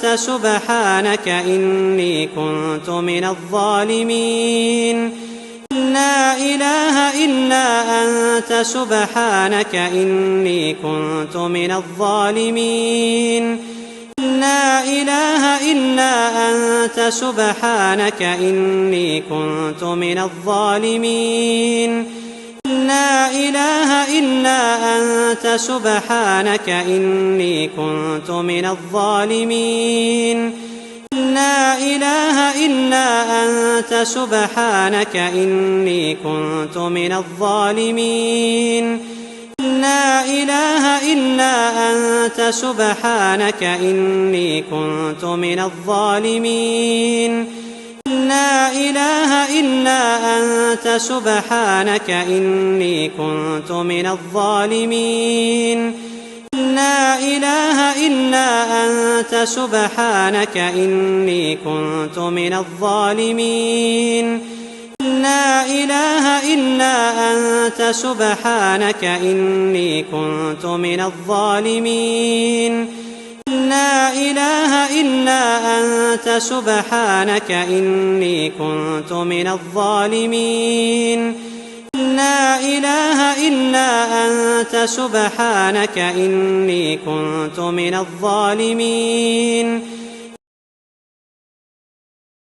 أنت سبحانك إني كنت من الظالمين لا إله إلا أنت سبحانك إني كنت من الظالمين لا إله إلا أنت سبحانك إني كنت من الظالمين لا إله إلا أنت سبحانك إني كنت من الظالمين لا إله إلا أنت سبحانك إني كنت من الظالمين لا إله إلا أنت سبحانك إني كنت من الظالمين لا إله إلا أنت سبحانك إني كنت من الظالمين لا إله إلا أنت سبحانك إني كنت من الظالمين لا إله إلا أنت سبحانك إني كنت من الظالمين لا إله إلا أنت سبحانك إني كنت من الظالمين لا إله إلا أنت سبحانك إني كنت من الظالمين